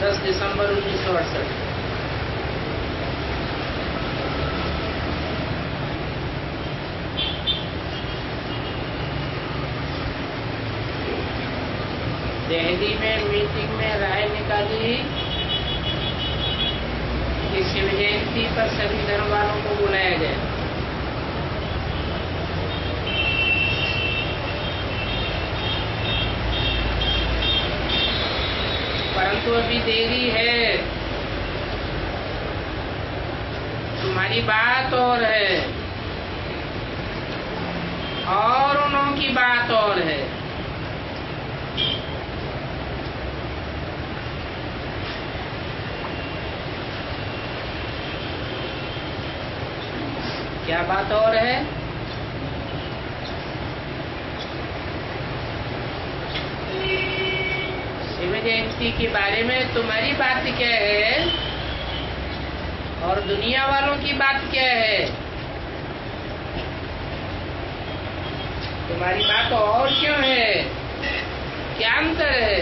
10 दिसंबर 1968। दिल्ली में मीटिंग में राय निकाली कि शिव जयंती पर सभी धर्म वालों को बुलाया जाए। परंतु अभी देरी है, तुम्हारी बात और है और उन्हों की बात और है। क्या बात और है? शिव जयंती के बारे में तुम्हारी बात क्या है और दुनिया वालों की बात क्या है? तुम्हारी बात और क्यों है? क्या अंतर है?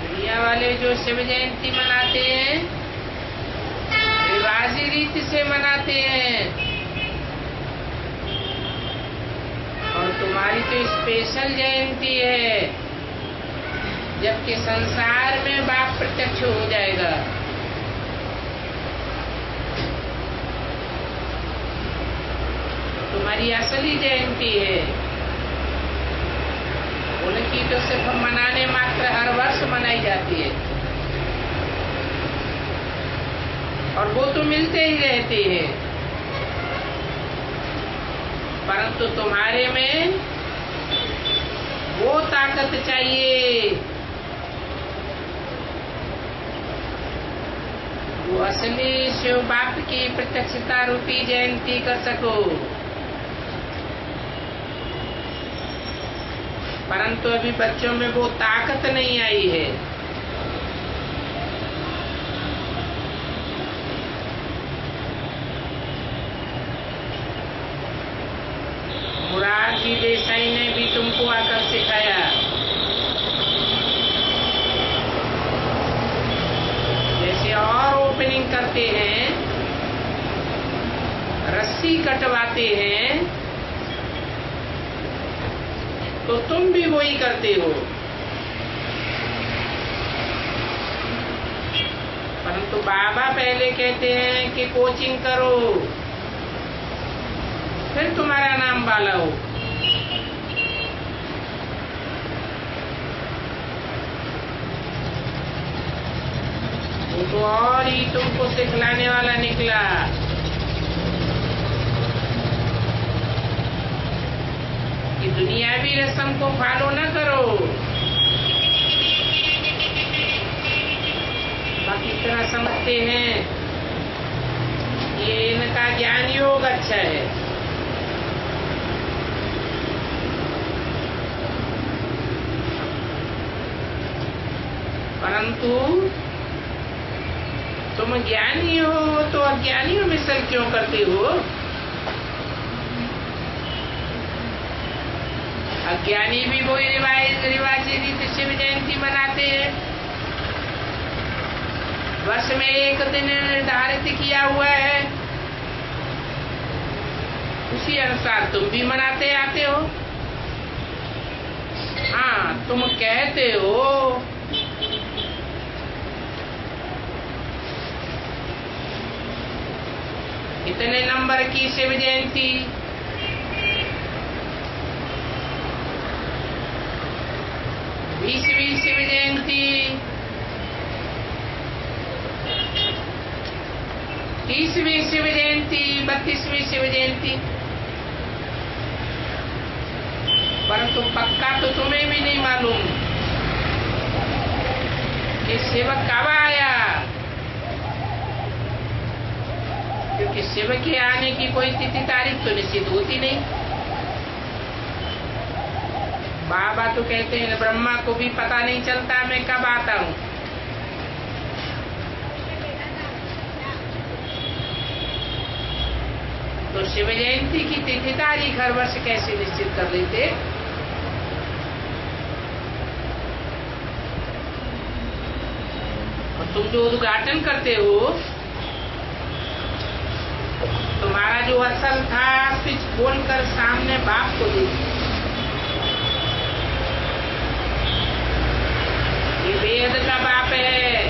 दुनिया वाले जो शिव जयंती मनाते हैं रिवाजी रीति से मनाते हैं और तुम्हारी तो स्पेशल जयंती है, जबकि संसार में बाप प्रत्यक्ष हो जाएगा। तुम्हारी असली जयंती है, उनकी तो सिर्फ मनाने मात्र हर वर्ष मनाई जाती है और वो तो मिलते ही रहते हैं, परंतु तुम्हारे में वो ताकत चाहिए वो असली शिव बाप की प्रत्यक्षता रूपी जयंती कर सको। परंतु अभी बच्चों में वो ताकत नहीं आई है। मोरारजी देसाई ने भी तुमको आकर सिखाया। जैसे और ओपनिंग करते हैं, रस्सी कटवाते हैं, तो तुम भी वही करते हो। परंतु बाबा पहले कहते हैं कि कोचिंग करो, फिर तुम्हारा नाम बाला हो। वो तो और ही तुमको सिखलाने वाला निकला। कि दुनियावी रस्म को फॉलो न करो, बाकी इतना समझते हैं ये इनका ज्ञान योग अच्छा है। परंतु तुम ज्ञानी हो तो अज्ञानियों में सर क्यों करते हो? अज्ञानी भी वही रिवाजी रीति शिव जयंती मनाते हैं। वर्ष में एक दिन निर्धारित किया हुआ है, उसी अनुसार तुम भी मनाते आते हो। हाँ, तुम कहते हो इतने नंबर की शिव जयंती, 20वीं शिव जयंती, 30वीं शिव जयंती, 32वीं शिव जयंती। परंतु पक्का तो तुम्हें भी नहीं मालूम कि शिव कब आया, क्योंकि शिव के आने की कोई तिथि तारीख तो निश्चित होती नहीं। बाबा तो कहते हैं ब्रह्मा को भी पता नहीं चलता मैं कब आता हूँ। तो शिव जयंती की तिथि तारीख हर वर्ष कैसे निश्चित कर लेते? और तुम जो उद्घाटन करते हो, तुम्हारा जो असल था स्विच बोलकर सामने बाप को दे। ये वेद का बाप है।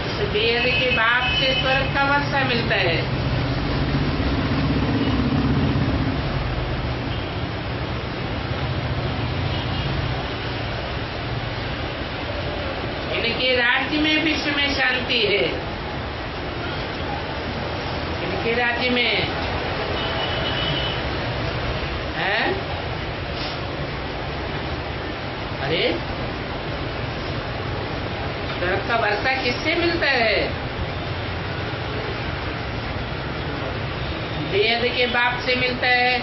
इस वेद के बाप से स्वर्ग का वर्षा मिलता है। इनके राज्य में विश्व में शांति है। इनके राज्य में है। अरे स्वर्ग का वर्षा किससे मिलता है? वेद के बाप से मिलता है।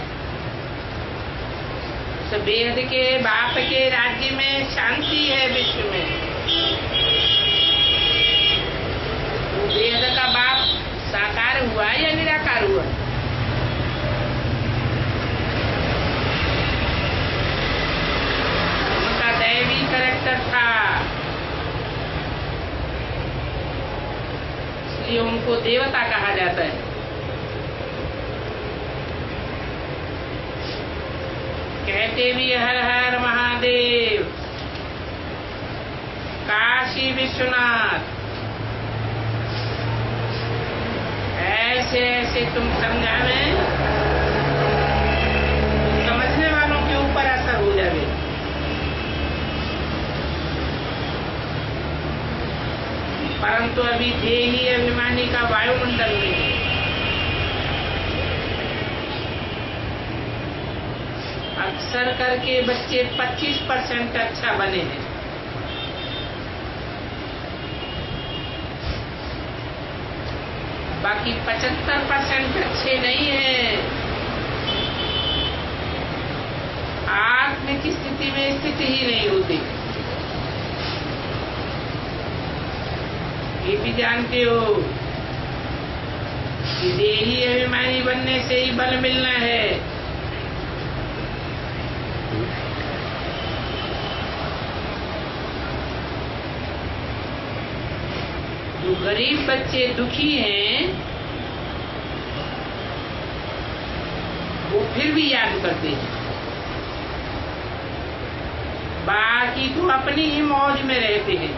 तो वेद के बाप के राज्य में शांति है विश्व में। तो वेद का बाप साकार हुआ या निराकार हुआ? उनका दैवी कैरेक्टर था, इसलिए उनको देवता कहा जाता है। कहते भी हर हर महादेव, काशी विश्वनाथ। ऐसे ऐसे तुम समझावे, समझने वालों के ऊपर असर हो जाए। परंतु अभी देही अभिमानी का वायुमंडल में है। अक्सर करके बच्चे 25% अच्छा बने हैं। बाकी 75% अच्छे नहीं हैं। आत्म की स्थिति में स्थित ही नहीं होती। ये भी जानते हो कि देही अभिमानी बनने से ही बल मिलना है। जो गरीब बच्चे दुखी हैं, वो फिर भी याद करते हैं। बाकी तो अपनी ही मौज में रहते हैं।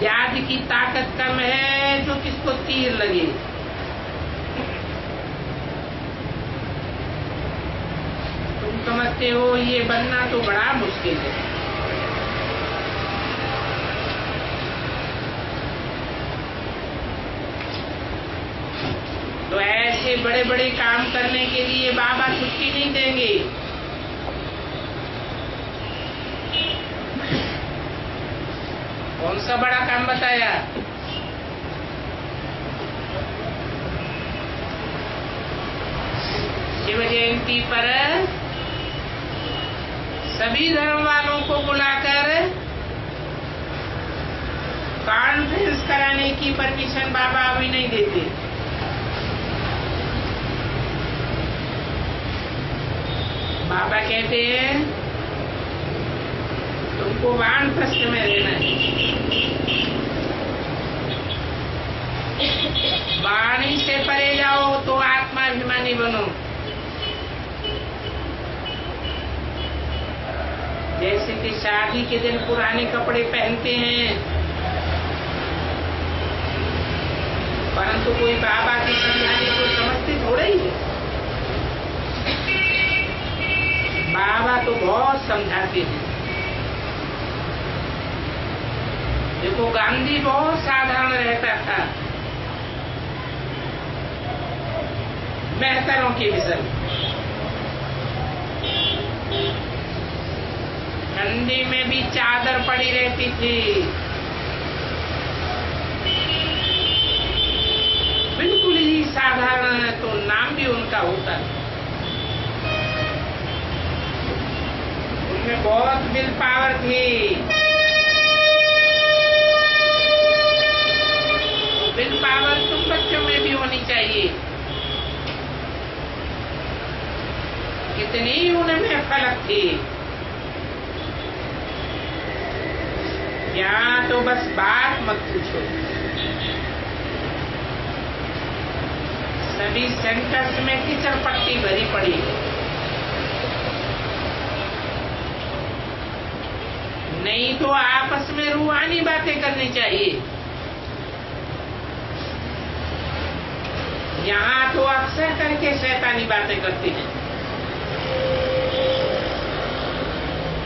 याद की ताकत कम है तो किसको तीर लगे। तुम समझते हो ये बनना तो बड़ा मुश्किल है। तो ऐसे बड़े बड़े काम करने के लिए बाबा छुट्टी नहीं देंगे। कौन सा बड़ा काम बताया? शिव जयंती पर सभी धर्म वालों को बुलाकर कॉन्फ्रेंस कराने की परमिशन बाबा अभी नहीं देते। बाबा कहते हैं तुमको वानप्रस्थ में रहना है। वाणी से परे जाओ तो आत्माभिमानी बनो। जैसे कि शादी के दिन पुराने कपड़े पहनते हैं, परंतु कोई बाबा के समझाने को समझते थोड़ा ही है। बाबा तो बहुत समझाते हैं। देखो गांधी बहुत साधारण रहता था मेहतरों के विषय में। ठंडी में भी चादर पड़ी रहती थी। बिल्कुल ही साधारण है, तो नाम भी उनका होता है। उनमें बहुत विल पावर थी। फलक थे। यहाँ तो बस बात मत पूछो। सभी सेंटर्स में कीचड़ पट्टी भरी पड़ी है। नहीं तो आपस में रूहानी बातें करनी चाहिए। यहाँ तो अक्सर करके शैतानी बातें करते हैं।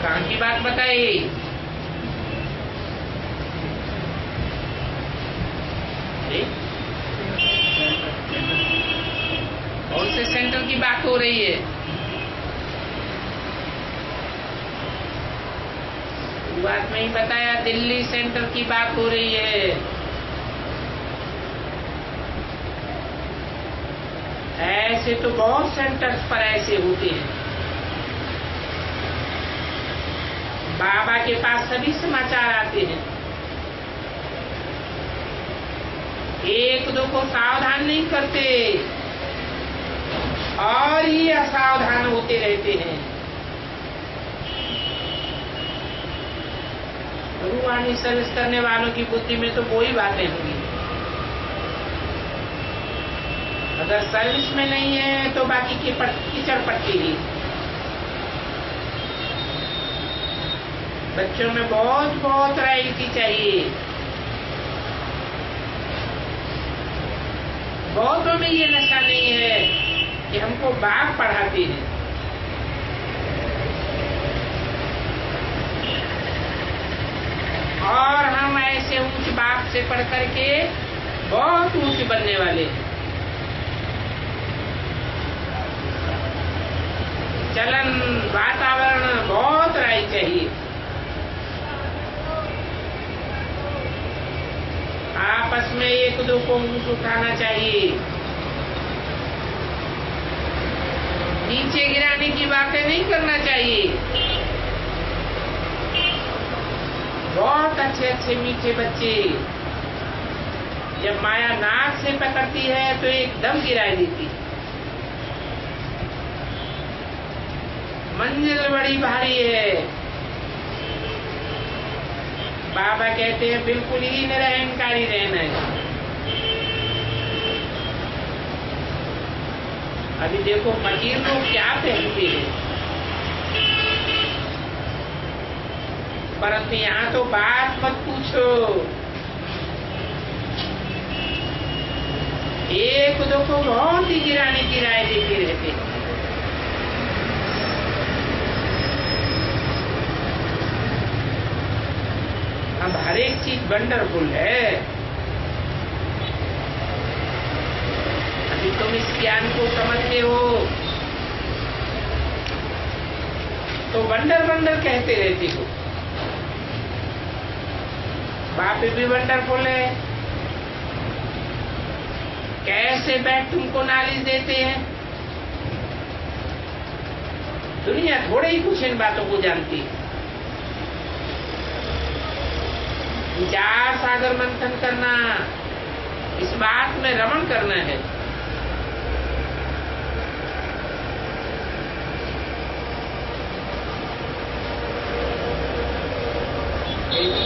कहाँ की बात बताइए? कौन से सेंटर की बात हो रही है? शुरुआत में ही बताया, दिल्ली सेंटर की बात हो रही है। ऐसे तो बहुत सेंटर्स पर ऐसे होते हैं। बाबा के पास सभी समाचार आते हैं। एक दो को सावधान नहीं करते और ही असावधान होते रहते हैं। रूहानी सर्विस करने वालों की बुद्धि में तो वही बातें होंगी। अगर सर्विस में नहीं है तो बाकी की कीचड़ पट्टी ही। बच्चों में बहुत बहुत रॉयल्टी चाहिए। बहुतों में ये नशा नहीं है कि हमको बाप पढ़ाते हैं। और हम ऐसे ऊंच बाप से पढ़ करके बहुत ऊंच बनने वाले हैं। चलन वातावरण बहुत राय चाहिए। आपस में एक दो को ऊंच उठाना चाहिए। नीचे गिराने की बातें नहीं करना चाहिए। बहुत अच्छे अच्छे मीठे बच्चे जब माया नाक से पकड़ती है तो एकदम गिरा देती। मंजिल बड़ी भारी है। बाबा कहते हैं बिल्कुल ही निरहंकारी रहना है। अभी देखो फकीर लोग क्या पहनते हैं, परंतु यहाँ तो बात मत पूछो। एक दो को बहुत ही गिराने की राय देते रहते हैं। अब हर एक चीज वंडरफुल है। अभी तुम इस ज्ञान को समझते हो तो वंडर वंडर कहते रहते हो। बाप भी वंडरफुल है। कैसे बैठ तुमको नॉलेज देते हैं। दुनिया थोड़े ही कुछ इन बातों को जानती है। विचार सागर मंथन करना, इस बात में रमण करना है।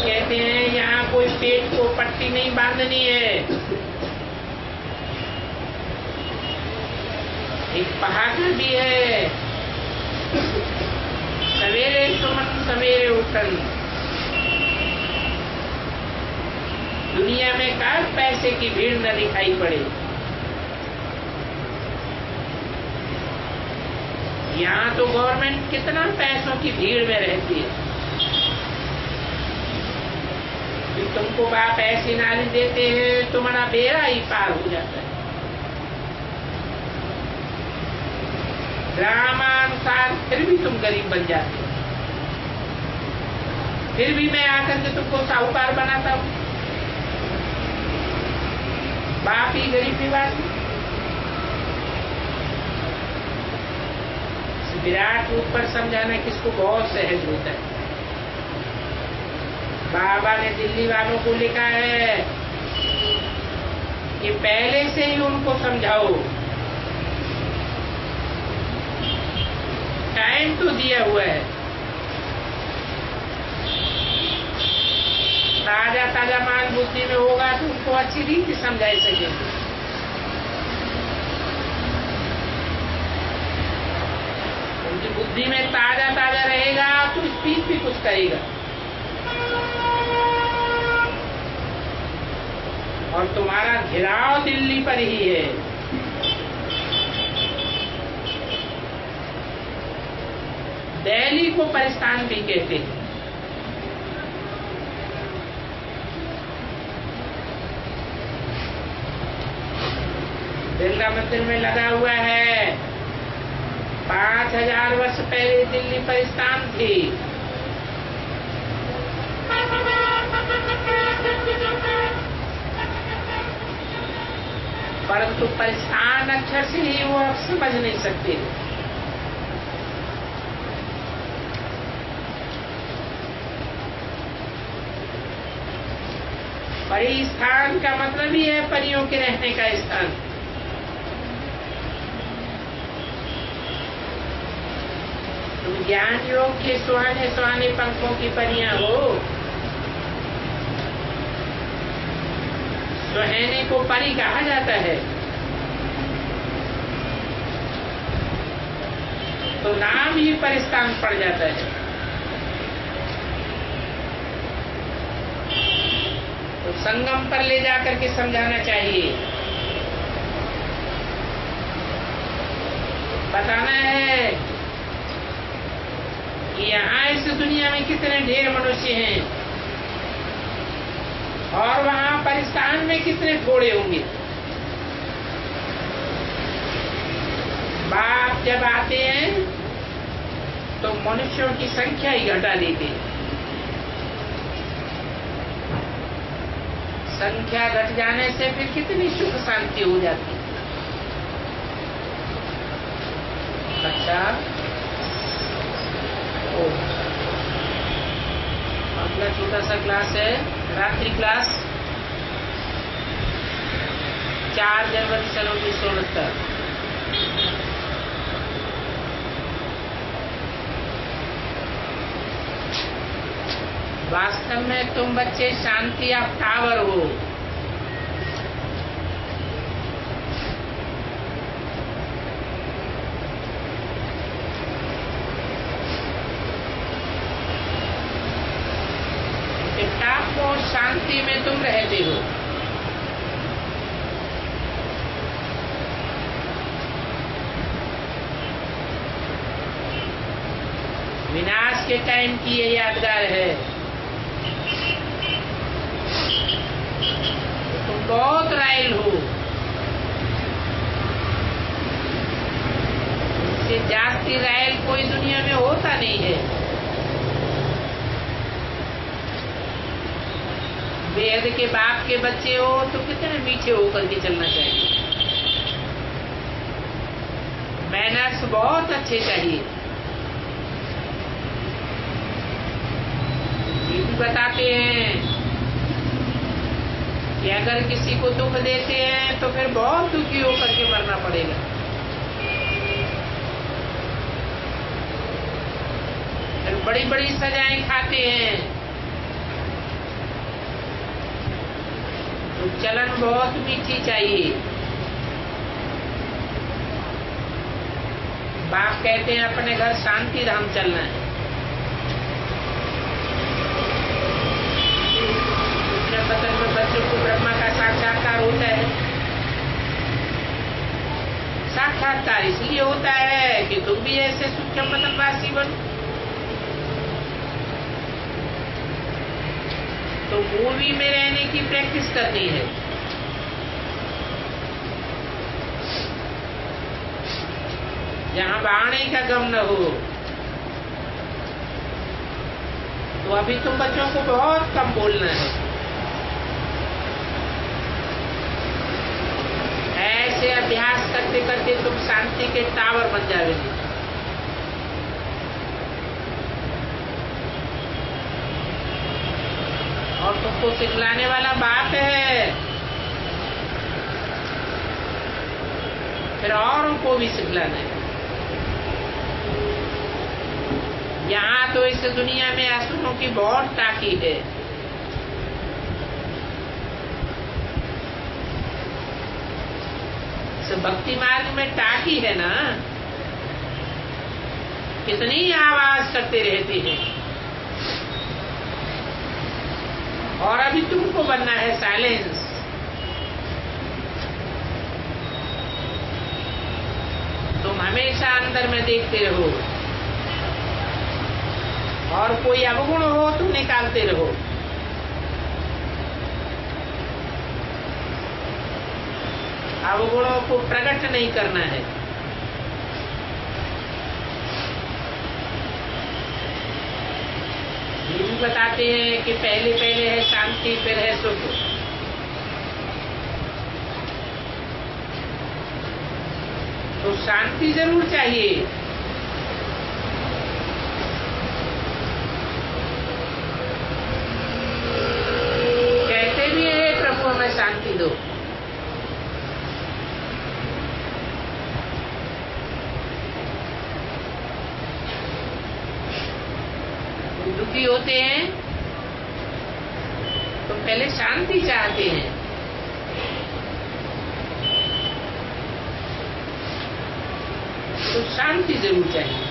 कहते हैं यहाँ कोई पेट को पट्टी नहीं बांधनी है। एक पहाड़ भी है, सवेरे सुमन सवेरे उठन। दुनिया में कब पैसे की भीड़ न दिखाई पड़े। यहाँ तो गवर्नमेंट कितना पैसों की भीड़ में रहती है। तुमको बाप ऐसी नाली देते हैं तुम्हारा बेड़ा ही पार हो जाता है। ड्रामानुसार फिर भी तुम गरीब बन जाते हो। फिर भी मैं आकर के तुमको साहूकार बनाता हूँ। बाप ही गरीब निवासी। विराट रूप पर समझाना किसको बहुत सहज होता है। बाबा ने दिल्ली वालों को लिखा है कि पहले से ही उनको समझाओ। टाइम तो दिया हुआ है, ताजा ताजा माल बुद्धि में होगा तो उनको अच्छी रीति समझाई सकेंगे। उनकी बुद्धि में ताजा ताजा रहेगा तो स्पीच भी कुछ करेगा। और तुम्हारा घिराव दिल्ली पर ही है। दिल्ली को परिस्थान भी कहते हैं। बिरला मंदिर में लगा हुआ है। 5000 वर्ष पहले दिल्ली परिस्थान थी। परंतु परिस्थान अक्षर से ही वो अब समझ नहीं सकते। परिस्थान का मतलब ही है परियों के रहने का स्थान। तुम ज्ञान योग के सुहाने सुहाने पंखों की परियां हो। सुहाने को परी कहा जाता है तो नाम ही परिस्थान पड़ जाता है। तो संगम पर ले जाकर के समझाना चाहिए, बताना है कि यहाँ इस दुनिया में कितने ढेर मनुष्य हैं और वहां परिस्थान में कितने थोड़े होंगे। बाप जब आते हैं तो मनुष्यों की संख्या ही घटा देते हैं। संख्या घट जाने से फिर कितनी सुख शांति हो जाती है। अच्छा, अपना छोटा सा क्लास है, रात्रि क्लास 4 जनवरी 1969। वास्तव में तुम बच्चे शांति ऑफ टावर हो। टॉप और शांति में तुम रहते हो। विनाश के टाइम की ये यादगार है। तुम बहुत रायल हो। इससे जास्ती रायल कोई दुनिया में होता नहीं है। वेद के बाप के बच्चे हो तो कितने मीठे होकर के चलना चाहिए। मैनर्स बहुत अच्छे चाहिए। ये भी बताते हैं कि अगर किसी को दुख देते हैं तो फिर बहुत दुखी होकर के मरना पड़ेगा। फिर बड़ी बड़ी सजाएं खाते हैं। तो चलन बहुत मीठी चाहिए। बाप कहते हैं अपने घर शांति धाम चलना है। पतन में बच्चों को ब्रह्मा का साक्षात्कार होता है। साक्षात्कार इसलिए होता है कि तुम भी ऐसे सूक्ष्म पतनवासी बनो। तो मूवी में रहने की प्रैक्टिस करनी है। जहां वाणी का गम न हो। तो अभी तुम बच्चों को बहुत कम बोलना है। ऐसे अभ्यास करते करते तुम शांति के टावर बन जाओगे। और तुमको सिखलाने वाला बाप है, फिर औरों को भी सिखलाना है। यहाँ तो इस दुनिया में असुरों की बहुत टाकी है। इस भक्ति मार्ग में टाकी है ना, कितनी आवाज करते रहते हैं। और अभी तुमको बनना है साइलेंस। तुम हमेशा अंदर में देखते रहो, और कोई अवगुण हो तो निकालते रहो। अवगुणों को प्रकट नहीं करना है। ये भी बताते हैं कि पहले पहले है शांति, फिर है सुख। तो शांति जरूर चाहिए। कहते भी है प्रभु हमें शांति दो। दुखी होते हैं तो पहले शांति चाहते हैं। तो शांति जरूर चाहिए।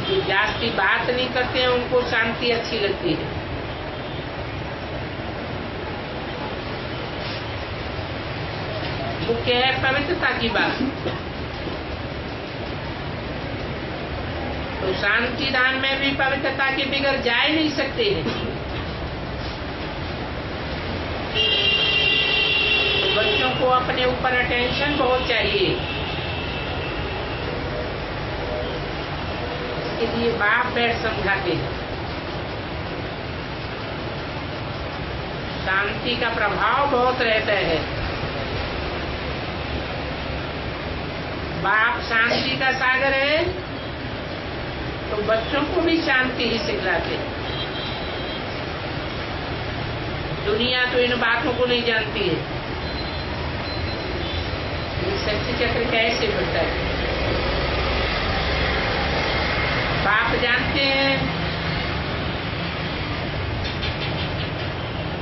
जो जास्ती बात नहीं करते हैं उनको शांति अच्छी लगती है। मुख्य है पवित्रता की बात। तो शांति दान में भी पवित्रता के बिगड़ जा ही नहीं सकते हैं। तो बच्चों को अपने ऊपर अटेंशन बहुत चाहिए। इसके लिए बाप बैठ समझाते हैं। शांति का प्रभाव बहुत रहता है। बाप शांति का सागर है तो बच्चों को भी शांति ही सिखलाते। दुनिया तो इन बातों को नहीं जानती है। ये शक्ति चक्र कैसे बढ़ता है। बाप जानते हैं,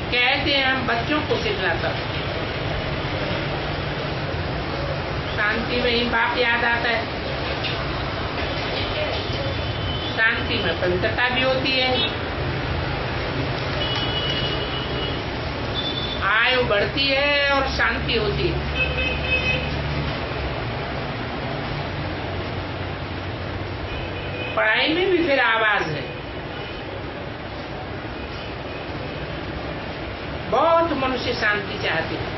कहते हैं हम बच्चों को सिखलाता। शांति में ही बाप याद आता है। शांति में पवित्रता भी होती है। आयु बढ़ती है और शांति होती है। पढ़ाई में भी फिर आवाज है। बहुत मनुष्य शांति चाहते हैं,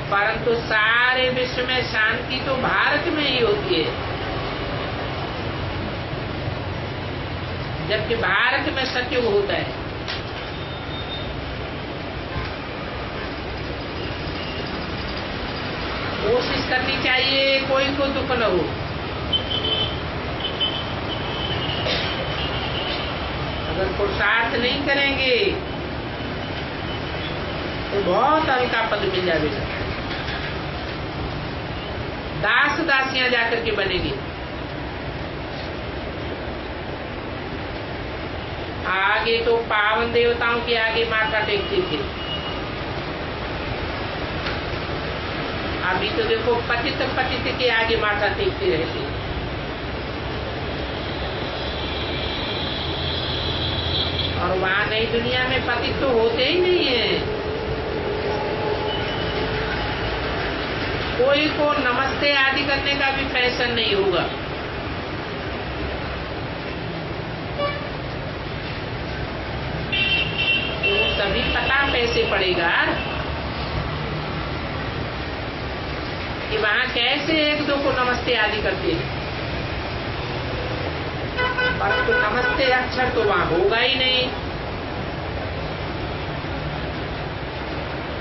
परंतु सारे विश्व में शांति तो भारत में ही होती है। जबकि भारत में सतयुग होता है। कोशिश करनी चाहिए कोई को दुख न हो। अगर पुरुषार्थ नहीं करेंगे तो बहुत हल्का पद मिल जाएगा। दास दासियां जाकर के बनेगी। आगे तो पावन देवताओं के आगे माथा टेकते थे। अभी तो देखो पतित पतित के आगे माथा टेकते रहते। और वहां नई दुनिया में पतित तो होते ही नहीं है। कोई को नमस्ते आदि करने का भी फैशन नहीं होगा। तो तभी पता कैसे पड़ेगा कि वहां कैसे एक दो को नमस्ते आदि करते हैं। परंतु नमस्ते अक्षर तो वहां होगा ही नहीं।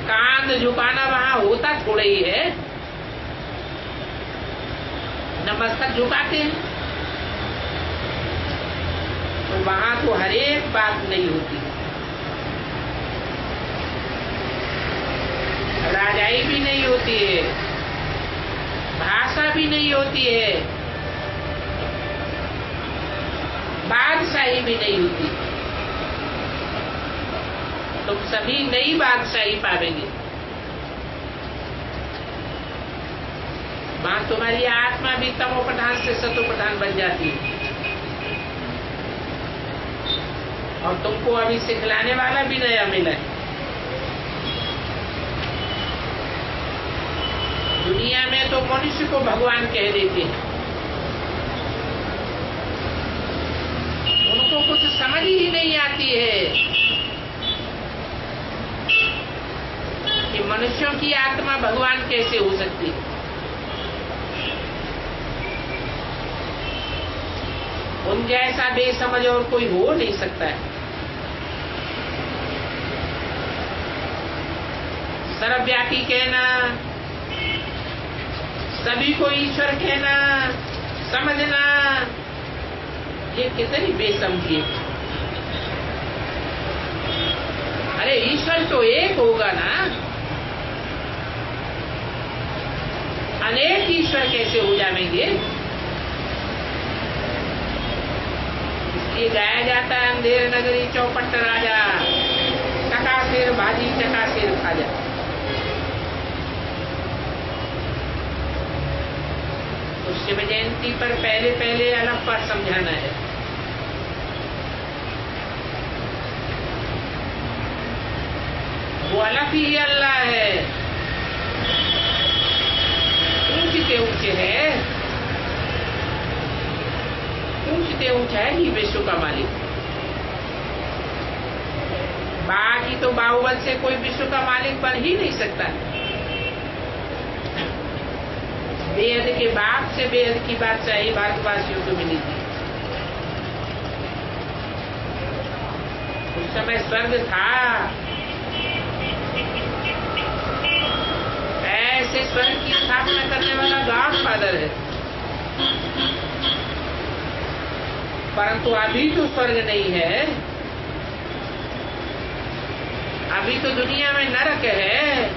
कांध झुकाना वहां होता थोड़ा ही है। नमस्कार झुकाते हैं तो वहां तो हर एक बात नहीं होती। राजाई भी नहीं होती है। भाषा भी नहीं होती है, बादशाही भी नहीं होती। तुम सभी नई बादशाही पावेंगे। वहां तुम्हारी आत्मा भी तमो प्रधान से सतो प्रधान बन जाती है। और तुमको अभी सिखलाने वाला भी नया मिला है। दुनिया में तो मनुष्य को भगवान कह देते हैं, उनको कुछ समझ ही नहीं आती है कि मनुष्यों की आत्मा भगवान कैसे हो सकती है। उन जैसा बेसमझ और कोई हो नहीं सकता है। सर्वव्यापी कहना, सभी को ईश्वर कहना, समझना, ये कितनी बेसमझी है। अरे ईश्वर तो एक होगा ना, अनेक ईश्वर कैसे हो जाएंगे। ये गाया जाता है, अंधेर नगरी चौपट राजा, चका सिर भाजी चका सिर खाजा। तो शिव जयंती पर पहले पहले अलग पर समझाना है। वो अलग ही अल्लाह है, ऊंचते ऊंचे है, ऊंचते ऊंचा है ही विश्व का मालिक। बाकी तो बाहुबल से कोई विश्व का मालिक बन ही नहीं सकता। बेहद के बाप से बेहद की बादशाही भारतवासियों को मिली थी। उस समय स्वर्ग था, ऐसे स्वर्ग की स्थापना करने वाला गॉडफादर है। परंतु अभी तो स्वर्ग नहीं है, अभी तो दुनिया में नरक है।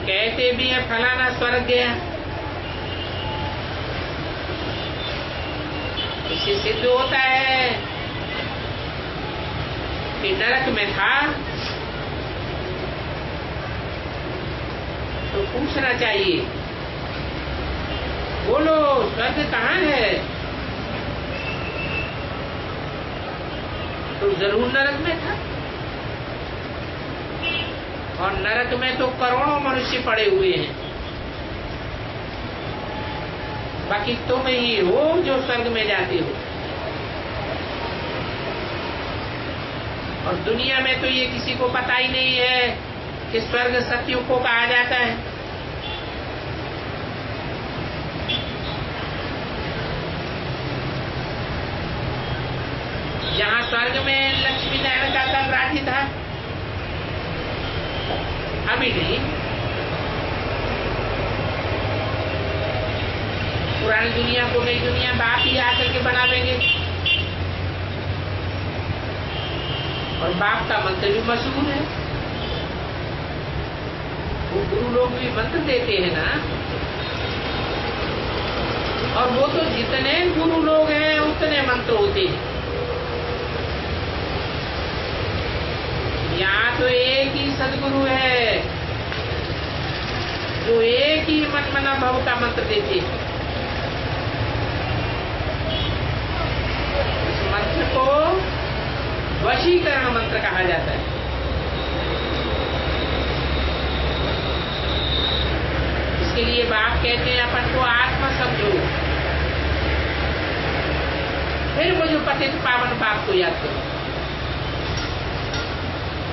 कहते भी है फलाना स्वर्ग गया, इससे सिद्ध होता है कि नरक में था। तो पूछना चाहिए, बोलो स्वर्ग कहाँ है? तो जरूर नरक में था। और नरक में तो करोड़ों मनुष्य पड़े हुए हैं। बाकी तुम ही हो जो स्वर्ग में जाते हो। और दुनिया में तो ये किसी को पता ही नहीं है कि स्वर्ग सतयुग को कहा जाता है। यहाँ स्वर्ग में लक्ष्मी नारायण का कल राज्य था, अभी नहीं। पुरानी दुनिया को नई दुनिया बाप ही आकर के बनावेंगे। और बाप का मंत्र भी मशहूर है। वो गुरु लोग भी मंत्र देते हैं ना। और वो तो जितने गुरु लोग हैं उतने मंत्र होते हैं। यहाँ तो एक ही सदगुरु है जो एक ही मन मना भव का मंत्र देते हैं। इस मंत्र को वशीकरण मंत्र कहा जाता है। इसके लिए बाप कहते हैं अपन को आत्मा समझो, फिर मुझे पतित पावन बाप को याद करो।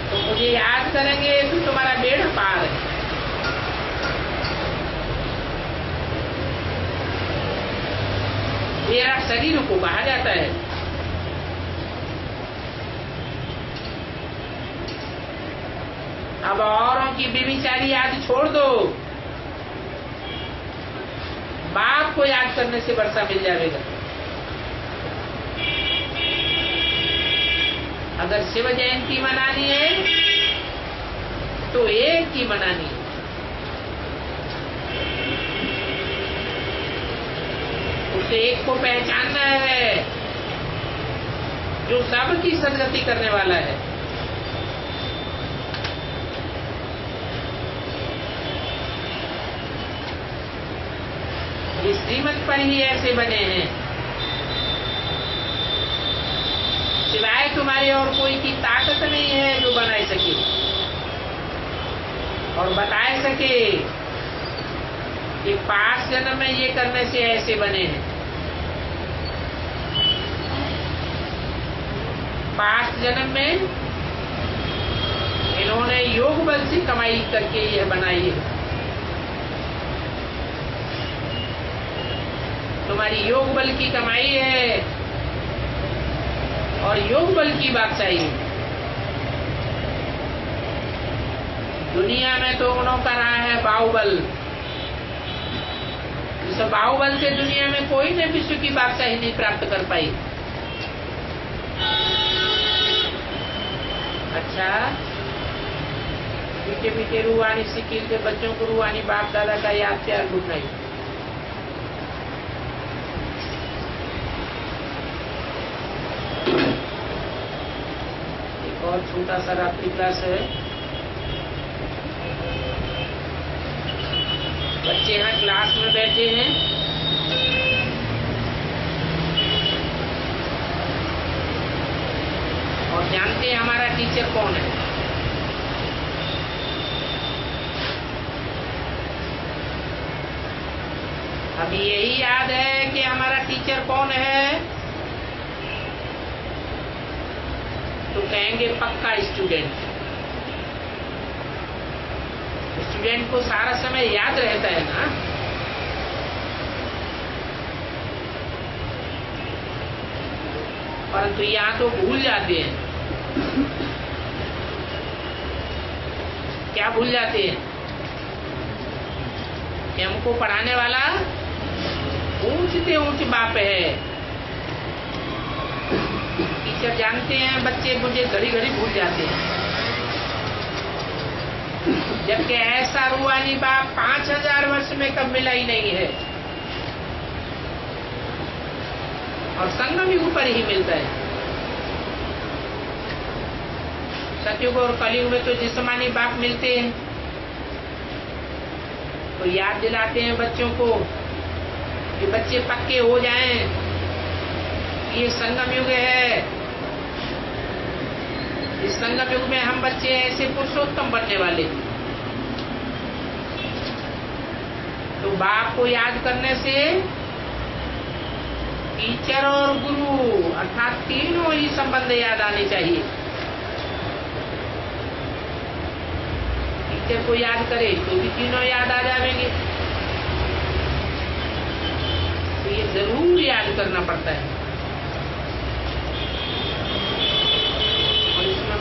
तो मुझे याद करेंगे तो तुम्हारा बेड़ा पार है। मेरा शरीर को कहा जाता है। अब औरों की बेविचारी याद छोड़ दो, बाप को याद करने से वर्षा मिल जाएगा। अगर शिव जयंती मनानी है तो एक ही मनानी है। उस एक को पहचानना है जो सबकी सदगति करने वाला है। ये श्रीमत पर ही ऐसे बने हैं, सिवाय तुम्हारे और कोई की ताकत नहीं है जो बनाए सके और बताए सके कि 5 जन्म में ये करने से ऐसे बने हैं। 5 जन्म में इन्होंने योग बल से कमाई करके यह बनाई है। तुम्हारी योग बल की कमाई है और योग बल की बादशाही है। दुनिया में तो उन्होंने करा है बाहुबल। इस बाहुबल से दुनिया में कोई ने विश्व की बादशाही नहीं प्राप्त कर पाई। अच्छा, मीठे मीठे रूहानी सिक्किल के बच्चों को रूहानी बाप दादा का याद प्यार गुड नाइट। और छोटा सा रात्रि क्लास है। बच्चे यहाँ क्लास में बैठे हैं और जानते हैं हमारा टीचर कौन है। अभी यही याद है कि हमारा टीचर कौन है तो कहेंगे पक्का स्टूडेंट। स्टूडेंट को सारा समय याद रहता है ना। परंतु यहाँ तो भूल जाते हैं। क्या भूल जाते हैं कि हमको पढ़ाने वाला ऊंच से ऊंच बाप है। टीचर जानते हैं बच्चे मुझे घड़ी घड़ी भूल जाते हैं, जबकि ऐसा रूहानी बाप 5000 वर्ष में कब मिला ही नहीं है और संगम युग पर ही मिलता है। सतयुग और कलयुग में तो जिस्मानी बाप मिलते हैं तो याद दिलाते हैं बच्चों को कि बच्चे पक्के हो जाएं, ये संगम युग है। इस संगम युग में हम बच्चे ऐसे पुरुषोत्तम बनने वाले। तो बाप को याद करने से टीचर और गुरु अर्थात तीनों ही संबंध याद आने चाहिए। टीचर को याद करे तो भी तीनों याद आ जाएंगे। तो ये जरूर याद करना पड़ता है।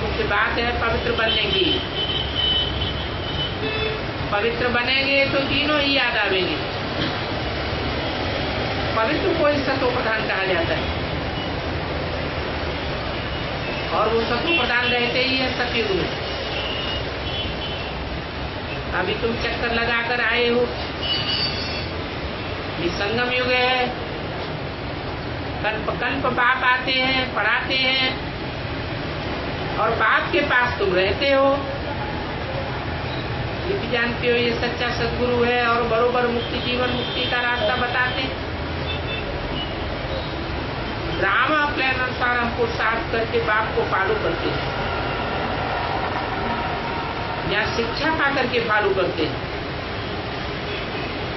मुख्य बात है पवित्र बनने की। पवित्र बनेंगे तो तीनों ही याद आवेंगे। पवित्र को ही सत्व प्रधान कहा जाता है और वो सत्व प्रधान रहते ही है सतयुग में। अभी तुम चक्कर लगाकर आए हो, ये संगम युग है। कल्प कल्प बाप आते हैं, पढ़ाते हैं और बाप के पास तुम रहते हो। ये भी जानते हो ये सच्चा सदगुरु है और बरोबर मुक्ति जीवन मुक्ति का रास्ता बताते। ड्रामा प्लान अनुसार हमको साथ करके बाप को फॉलो करते हैं या शिक्षा पा करके फॉलो करते हैं।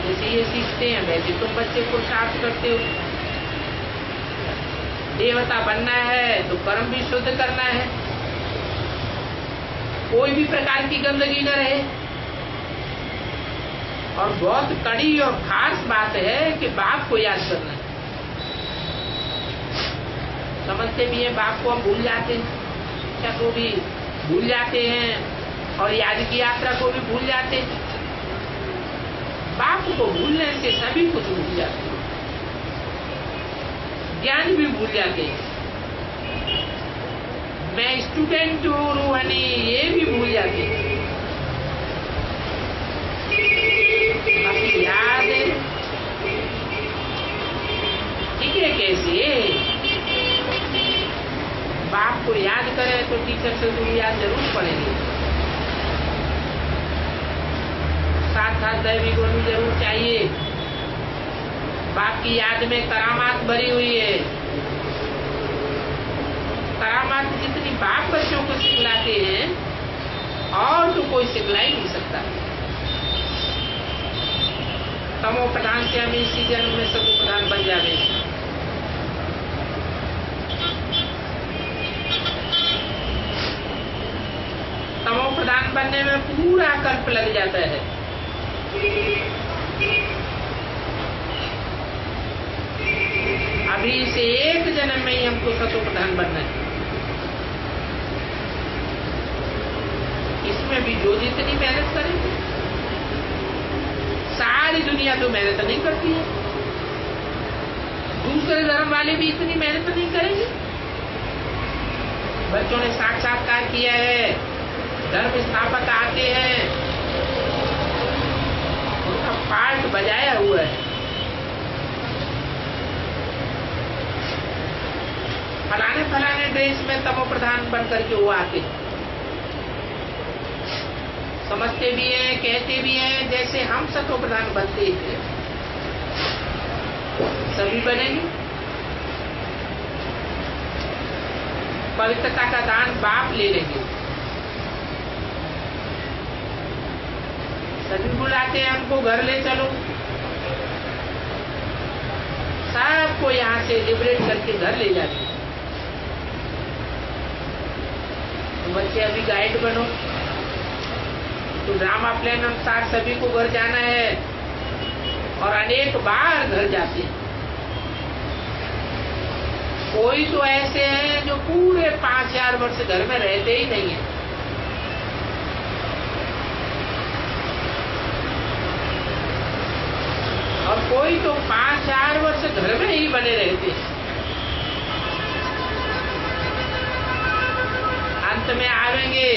जैसे ये सीखते हैं वैसे तुम बच्चे को साथ करते हो। देवता बनना है तो कर्म भी शुद्ध करना है, कोई भी प्रकार की गंदगी न रहे। और बहुत कड़ी और खास बात है कि बाप को याद करना है। समझते भी हैं बाप को हम भूल जाते हैं, शिक्षा को भी भूल जाते हैं और याद की यात्रा को भी भूल जाते हैं। बाप को भूलने से सभी कुछ भूल जाते हैं, ज्ञान भी भूल जाते हैं। मैं स्टूडेंट हूँ रूहानी ये भी भूल जाते हैं। बाकी याद है पढ़ेंगे कैसे? बाप को याद करें तो टीचर से तो याद जरूर पढ़ेंगे, साथ साथ दैवी गुण जरूर चाहिए। बाप की याद में करामात भरी हुई है। करामात जितनी बाप बच्चों को सिखलाते हैं और तो कोई सिखला ही नहीं सकता। तमो प्रधान से हम इसी जन्म में सतो प्रधान बन जावे। तमो प्रधान बनने में पूरा कल्प लग जाता है। अभी से एक जन्म में ही हमको सतो प्रधान बनना है। इसमें भी जो जितनी मेहनत करेंगे, सारी दुनिया तो मेहनत नहीं करती है, दूसरे धर्म वाले भी इतनी मेहनत नहीं करेंगे। बच्चों ने साक्षात्कार किया है, धर्म स्थापक आते हैं, उनका पार्ट बजाया हुआ है। फलाने फलाने ड्रेस में तमो प्रधान बनकर के वो आते हैं, समझते भी हैं, कहते भी हैं जैसे हम सतो प्रधान बनते थे सभी बनेंगे। पवित्रता का दान बाप ले लेंगे। सभी बुलाते हैं हमको, घर ले चलो, सबको यहाँ से लिबरेट करके घर ले जाते हैं। तो बच्चे अभी गाइड बनो, तो ड्रामा प्लान अनुसार सभी को घर जाना है और अनेक बार घर जाते हैं। कोई तो ऐसे हैं जो पूरे 5000 वर्ष घर में रहते ही नहीं है। और कोई तो 5000 वर्ष घर में ही बने रहते हैं। अंत में आवेंगे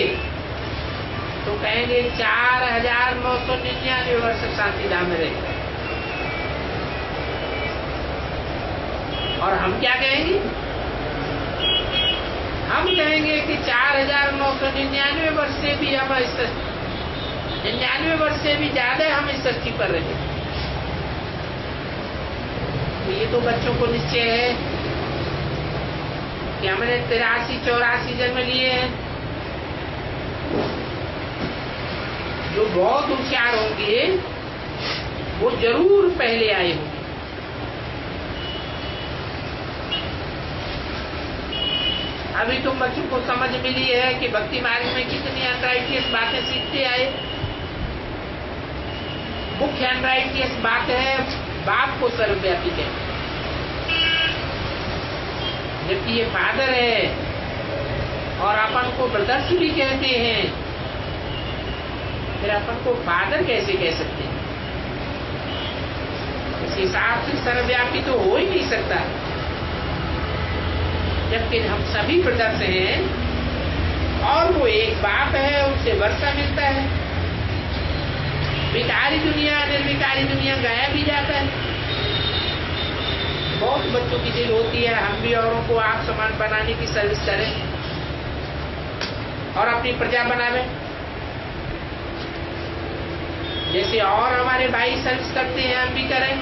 तो कहेंगे 4999 वर्ष शांति धाम में रहे। और हम क्या कहेंगे? हम कहेंगे कि 4999 वर्ष से भी हम 99 वर्ष से भी ज्यादा हम इस धरती पर रहे। तो ये तो बच्चों को निश्चय है कि हमने 83-84 जन्म लिए हैं। जो बहुत होशियार होंगे वो जरूर पहले आए होंगे। अभी तुम बच्चों को समझ मिली है कि भक्ति मार्ग में कितनी अनराइटियस बातें सीखते आए। मुख्य अनराइटियस बात है बाप को सर्वव्यापी कहना, जबकि ये फादर है और अपन को ब्रदर्स भी कहते हैं। फिर अपन को फादर कैसे कह सकते हैं? इस हिसाब से सर्वव्यापी तो हो ही नहीं सकता, जबकि हम सभी ब्रदर्स हैं और वो एक बाप है, उससे वर्षा मिलता है। विकारी दुनिया, निर्विकारी दुनिया गायब भी जाता है। बहुत बच्चों की दिल होती है हम भी औरों को आप समान बनाने की सर्विस करें और अपनी प्रजा बनावे, जैसे और हमारे भाई सर्विस करते हैं हम भी करें।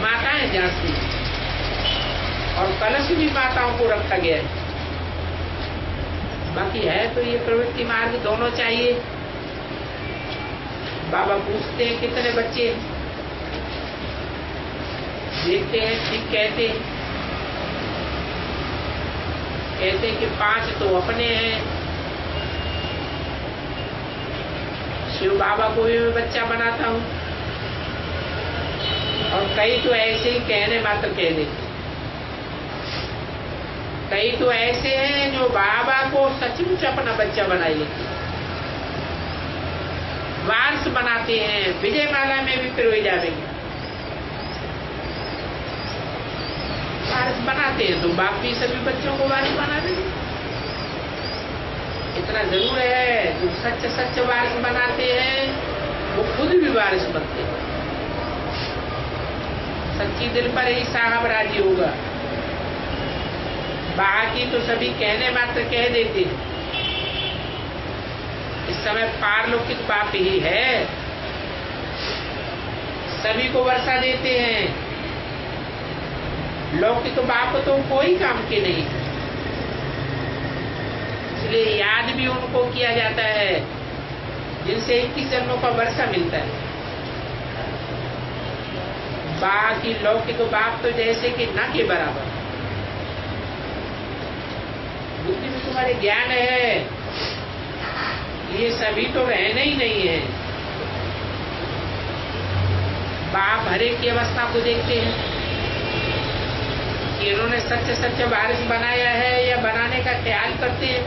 माताएं जांचती और कलश भी माताओं को रखा गया है। बाकी है तो ये प्रवृत्ति मार्ग दोनों चाहिए। बाबा पूछते हैं कितने बच्चे, देखते हैं, ठीक कहते हैं कि 5 तो अपने हैं। शिव बाबा को भी मैं बच्चा बनाता हूँ और कई तो ऐसे ही कहने मात्र कह देते। कई तो ऐसे हैं जो बाबा को सचमुच अपना बच्चा बनाए लेते, वारस बनाते हैं। विजय माला में भी पिरोई जाएंगे, वारस बनाते हैं तो बाप भी सभी बच्चों को वारस बना देंगे। इतना जरूर है, जो सच वारिस बनाते हैं वो खुद भी वारिस बनते हैं। सच्ची दिल पर ही साहब राजी होगा। बाकी तो सभी कहने मात्र कह देते हैं। इस समय पारलौकिक बाप ही है, सभी को वर्षा देते हैं। लौकिक बाप तो कोई काम के नहीं, इसलिए याद भी उनको किया जाता है जिनसे 21 जन्मों का वर्षा मिलता है। बाकी लौकिक बाप तो जैसे कि न के बराबर। बुद्धि में तुम्हारे ज्ञान है, ये सभी तो रहना ही नहीं है। बाप हर एक की अवस्था को देखते हैं कि इन्होंने सच सच वारिस बनाया है या बनाने का ख्याल करते हैं।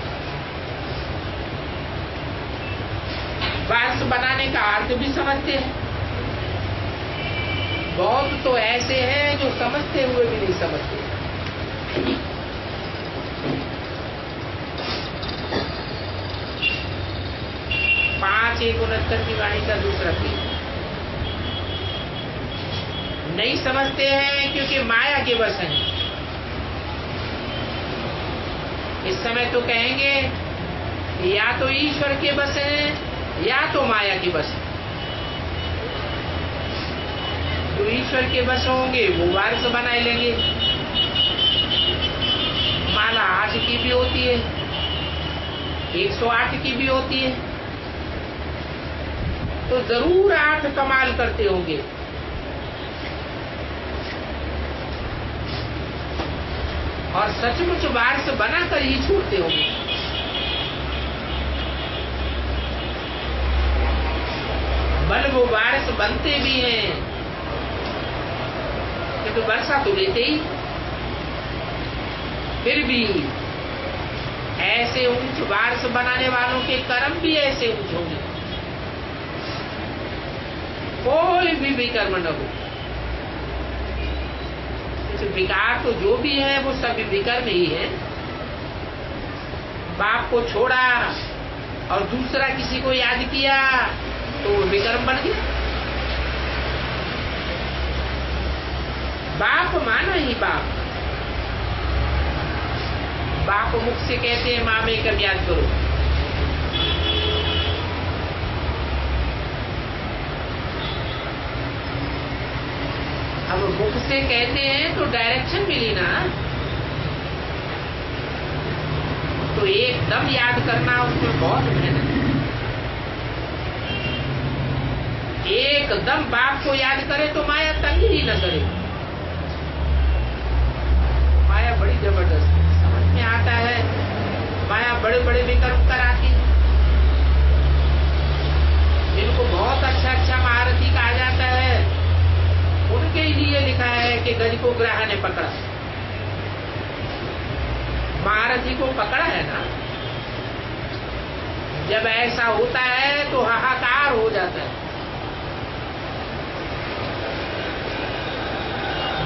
वारिस बनाने का अर्थ भी समझते हैं। बहुत तो ऐसे हैं जो समझते हुए भी नहीं समझते। पांच 169 की वाणी का दूसरा पेज। नहीं समझते हैं क्योंकि माया के वश हैं। इस समय तो कहेंगे या तो ईश्वर के वश हैं या तो माया के वश हैं। जो ईश्वर के वश होंगे वो वारिस बनाए लेंगे। माला 8 की भी होती है, 108 की भी होती है, तो जरूर 8 कमाल करते होंगे। और सचमुच वारिस बनाकर ही छोड़ते होंगे। बल वो वारिस बनते भी हैं, तो वर्षा तो लेते ही। फिर भी ऐसे ऊंच वारिस बनाने वालों के कर्म भी ऐसे ऊंच होंगे, कोई भी विकर्म न हो। विकार तो जो भी है वो सभी विकर्म ही है। बाप को छोड़ा और दूसरा किसी को याद किया तो वो विकर्म बन गया। बाप माना ही बाप। बाप मुख से कहते हैं माँ में कब याद करो। अब मुख से कहते हैं तो डायरेक्शन मिली ना, तो एकदम याद करना उसमें बहुत मेहनत है। एकदम बाप को याद करे तो माया तंग ही न करे। माया बड़ी जबरदस्त समझ में आता है। माया बड़े बड़े विकल्प कराती है, जिनको बहुत अच्छा अच्छा महारथी कहा जाता है, उनके लिए लिखा है कि गज को ग्राह ने पकड़ा। महारथी को पकड़ा है ना। जब ऐसा होता है तो हाहाकार हो जाता है।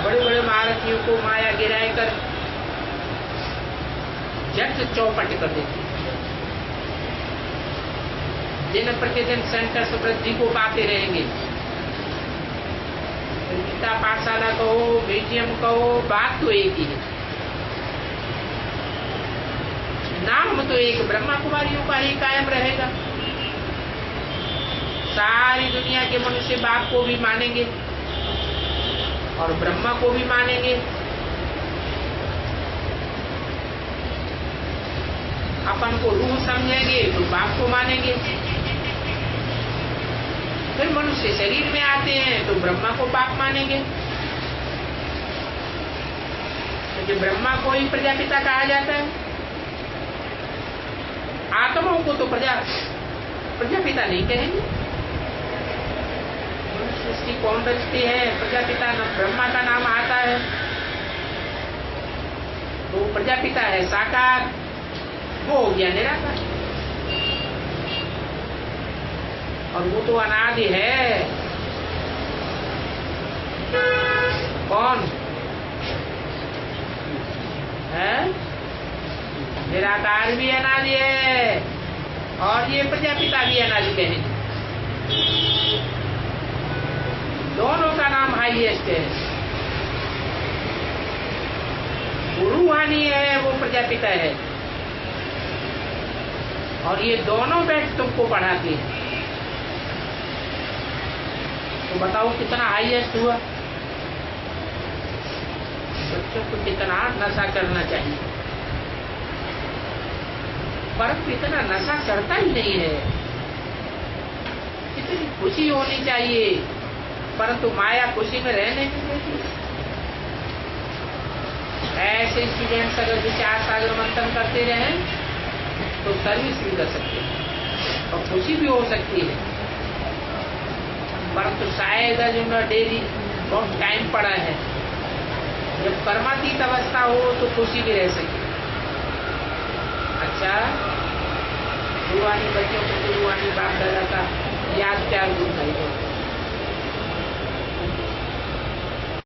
बड़े बड़े महारथियों को माया गिराए कर झट चौपट कर देती है। दिन प्रतिदिन सेंटर्स वृद्धि को पाते रहेंगे। गीता पाठशाला कहो, म्यूजियम कहो, बात तो एक ही है। नाम तो एक ब्रह्मा कुमारियों का ही कायम रहेगा। सारी दुनिया के मनुष्य बाप को भी मानेंगे और ब्रह्मा को भी मानेंगे। अपन को रूह समझेंगे तो बाप को मानेंगे। फिर मनुष्य शरीर में आते हैं तो ब्रह्मा को बाप मानेंगे। क्योंकि ब्रह्मा को ही प्रजापिता कहा जाता है। आत्माओं को तो प्रजापिता नहीं कहेंगे। सृष्टि कौन रचती है, प्रजापिता ब्रह्मा का नाम आता है, तो प्रजापिता है साकार, वो हो गया निराकार। और वो तो अनादि है। कौन है? निराकार भी अनादि है और ये प्रजापिता भी अनादि कहेंगे। दोनों का नाम हाईएस्ट है। रूहानी है, वो प्रजापिता है, और ये दोनों बैठ तुमको पढ़ाते हैं। तो बताओ कितना हाईएस्ट हुआ। बच्चों को कितना नशा करना चाहिए, परंतु इतना नशा करता ही नहीं है। कितनी खुशी होनी चाहिए, परंतु माया खुशी में रहने नहीं देती। ऐसे स्टूडेंट्स अगर विचार सागर मंथन करते रहे तो सर्विस भी कर सकते हैं और खुशी भी हो सकती है, परंतु शायद जो डेली बहुत टाइम पड़ा है, जब कर्मातीत अवस्था हो तो खुशी भी रह सके। अच्छा, रूहानी बच्चों को रूहानी बाप दादा का याद प्यार गुण